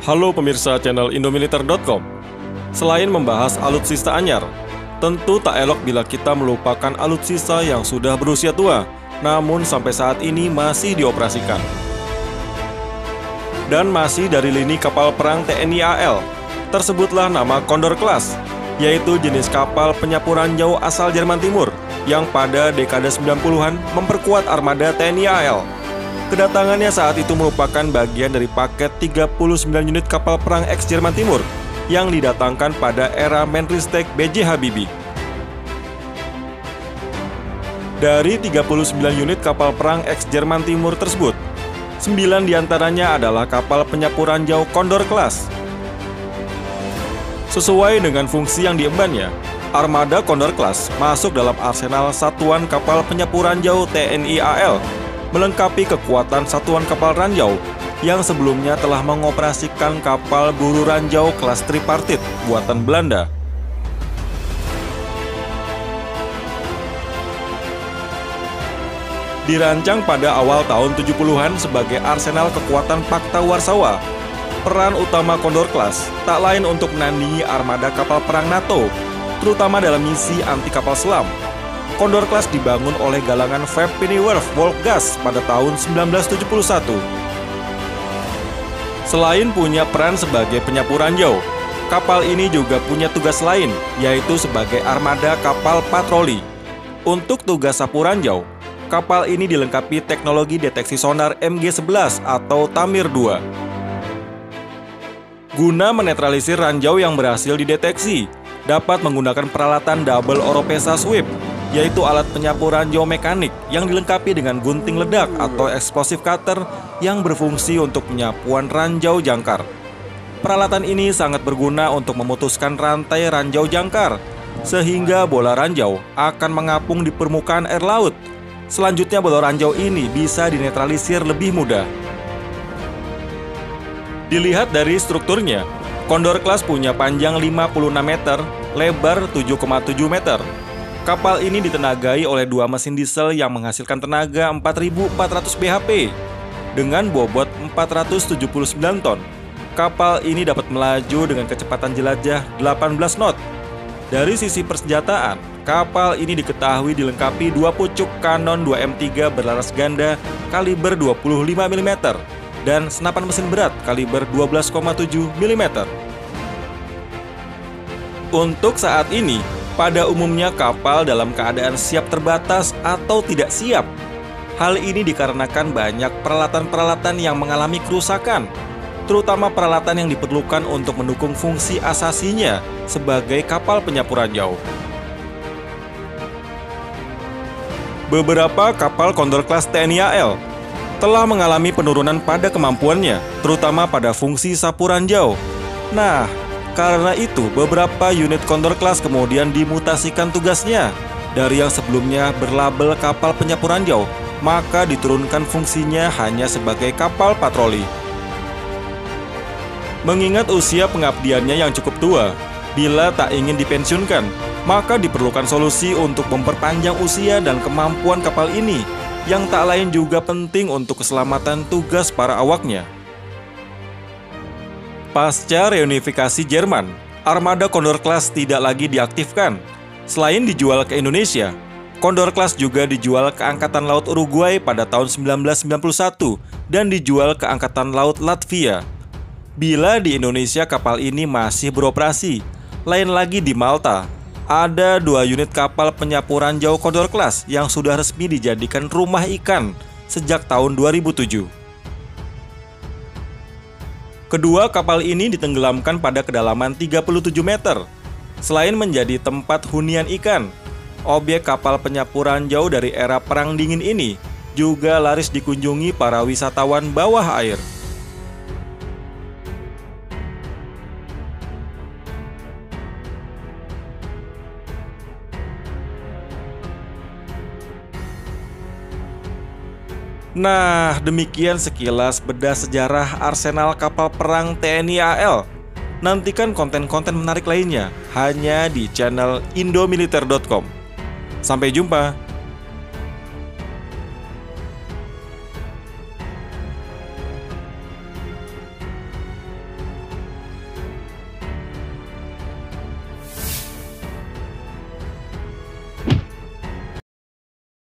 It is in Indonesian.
Halo pemirsa channel Indomiliter.com. Selain membahas alutsista anyar, tentu tak elok bila kita melupakan alutsista yang sudah berusia tua, namun sampai saat ini masih dioperasikan. Dan masih dari lini kapal perang TNI AL, tersebutlah nama Condor Class, yaitu jenis kapal penyapu ranjau asal Jerman Timur yang pada dekade 90-an memperkuat armada TNI AL. Kedatangannya saat itu merupakan bagian dari paket 39 unit kapal perang ex-Jerman Timur yang didatangkan pada era Menristek B.J. Habibie. Dari 39 unit kapal perang ex-Jerman Timur tersebut, 9 diantaranya adalah kapal penyapu ranjau Condor Class. Sesuai dengan fungsi yang diembannya, armada Condor Class masuk dalam arsenal satuan kapal penyapu ranjau TNI AL, melengkapi kekuatan satuan kapal ranjau yang sebelumnya telah mengoperasikan kapal buru ranjau kelas tripartit buatan Belanda. Dirancang pada awal tahun 70-an sebagai arsenal kekuatan Pakta Warsawa, peran utama Condor Class tak lain untuk menandingi armada kapal perang NATO, terutama dalam misi anti kapal selam. Condor Class dibangun oleh galangan VEB Pennyworth Wolfgas pada tahun 1971. Selain punya peran sebagai penyapu ranjau, kapal ini juga punya tugas lain, yaitu sebagai armada kapal patroli. Untuk tugas sapu ranjau, kapal ini dilengkapi teknologi deteksi sonar MG-11 atau Tamir 2. Guna menetralisir ranjau yang berhasil dideteksi, dapat menggunakan peralatan double oropesa sweep, yaitu alat penyapu ranjau mekanik yang dilengkapi dengan gunting ledak atau explosive cutter yang berfungsi untuk penyapuan ranjau jangkar. Peralatan ini sangat berguna untuk memutuskan rantai ranjau jangkar, sehingga bola ranjau akan mengapung di permukaan air laut. Selanjutnya bola ranjau ini bisa dinetralisir lebih mudah. Dilihat dari strukturnya, Condor Class punya panjang 56 meter, lebar 7,7 meter. Kapal ini ditenagai oleh 2 mesin diesel yang menghasilkan tenaga 4.400 bhp. Dengan bobot 479 ton, kapal ini dapat melaju dengan kecepatan jelajah 18 knot. Dari sisi persenjataan, kapal ini diketahui dilengkapi 2 pucuk kanon 2M3 berlaras ganda kaliber 25 mm dan senapan mesin berat kaliber 12,7 mm. Untuk saat ini, pada umumnya kapal dalam keadaan siap terbatas atau tidak siap. Hal ini dikarenakan banyak peralatan-peralatan yang mengalami kerusakan, terutama peralatan yang diperlukan untuk mendukung fungsi asasinya sebagai kapal penyapu ranjau. Beberapa kapal Condor Class TNI AL telah mengalami penurunan pada kemampuannya, terutama pada fungsi sapu ranjau. Nah, karena itu, beberapa unit Condor Class kemudian dimutasikan tugasnya. Dari yang sebelumnya berlabel kapal penyapu ranjau, maka diturunkan fungsinya hanya sebagai kapal patroli. Mengingat usia pengabdiannya yang cukup tua, bila tak ingin dipensiunkan, maka diperlukan solusi untuk memperpanjang usia dan kemampuan kapal ini, yang tak lain juga penting untuk keselamatan tugas para awaknya. Pasca reunifikasi Jerman, armada Condor Class tidak lagi diaktifkan. Selain dijual ke Indonesia, Condor Class juga dijual ke Angkatan Laut Uruguay pada tahun 1991 dan dijual ke Angkatan Laut Latvia. Bila di Indonesia kapal ini masih beroperasi, lain lagi di Malta, ada 2 unit kapal penyapu ranjau Condor Class yang sudah resmi dijadikan rumah ikan sejak tahun 2007. Kedua kapal ini ditenggelamkan pada kedalaman 37 meter. Selain menjadi tempat hunian ikan, objek kapal penyapu ranjau dari era Perang Dingin ini juga laris dikunjungi para wisatawan bawah air. Nah, demikian sekilas bedah sejarah arsenal kapal perang TNI AL. Nantikan konten-konten menarik lainnya hanya di channel Indomiliter.com. Sampai jumpa.